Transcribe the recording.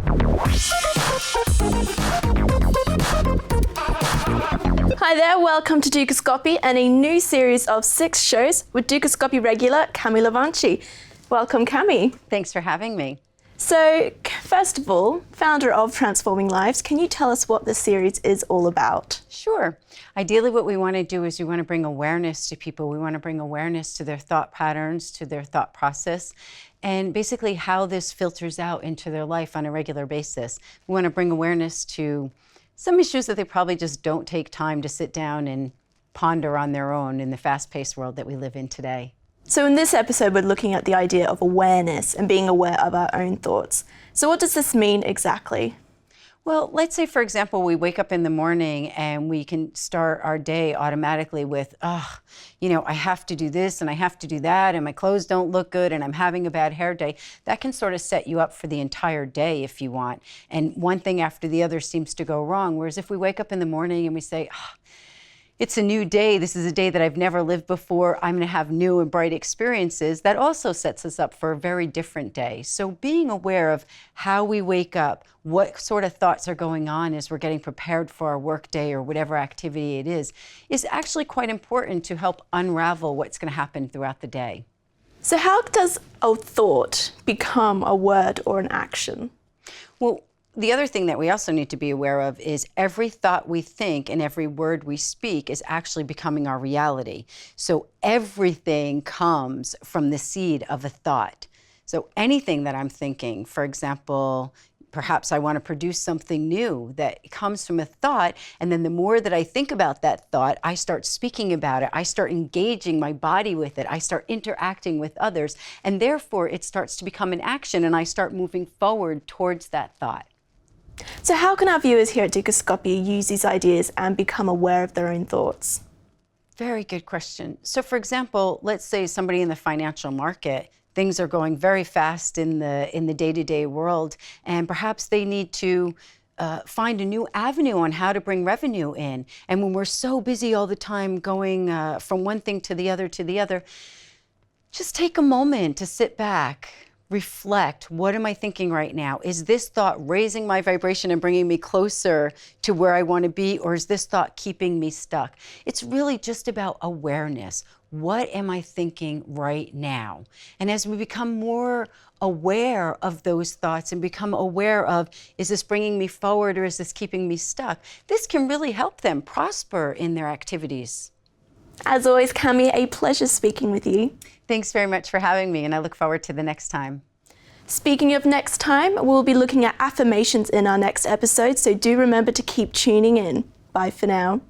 Hi there, welcome to Dukascopy and a new series of 6 shows with Dukascopy regular Kamy Lavanchy. Welcome, Kamy. Thanks for having me. So, first of all, founder of Transforming Lives, can you tell us what this series is all about? Sure. Ideally, what we want to do is we want to bring awareness to people. We want to bring awareness to their thought patterns, to their thought process, and basically how this filters out into their life on a regular basis. We want to bring awareness to some issues that they probably just don't take time to sit down and ponder on their own in the fast-paced world that we live in today. So in this episode, we're looking at the idea of awareness and being aware of our own thoughts. So what does this mean exactly? Well, let's say, for example, we wake up in the morning and we can start our day automatically with, I have to do this and I have to do that and my clothes don't look good and I'm having a bad hair day. That can sort of set you up for the entire day if you want. And one thing after the other seems to go wrong. Whereas if we wake up in the morning and we say, it's a new day. This is a day that I've never lived before. I'm going to have new and bright experiences. That also sets us up for a very different day. So being aware of how we wake up, what sort of thoughts are going on as we're getting prepared for our work day or whatever activity it is actually quite important to help unravel what's going to happen throughout the day. So how does a thought become a word or an action? Well, the other thing that we also need to be aware of is every thought we think and every word we speak is actually becoming our reality. So everything comes from the seed of a thought. So anything that I'm thinking, for example, perhaps I want to produce something new that comes from a thought, and then the more that I think about that thought, I start speaking about it, I start engaging my body with it, I start interacting with others, and therefore it starts to become an action and I start moving forward towards that thought. So how can our viewers here at Dukascopy use these ideas and become aware of their own thoughts? Very good question. So for example, let's say somebody in the financial market, things are going very fast in the day-to-day world, and perhaps they need to find a new avenue on how to bring revenue in. And when we're so busy all the time going from one thing to the other, just take a moment to sit back, reflect. What am I thinking right now? Is this thought raising my vibration and bringing me closer to where I want to be, or is this thought keeping me stuck? It's really just about awareness. What am I thinking right now? And as we become more aware of those thoughts and become aware of, is this bringing me forward or is this keeping me stuck? This can really help them prosper in their activities. As always, Kamy, a pleasure speaking with you. Thanks very much for having me, and I look forward to the next time. Speaking of next time, we'll be looking at affirmations in our next episode, so do remember to keep tuning in. Bye for now.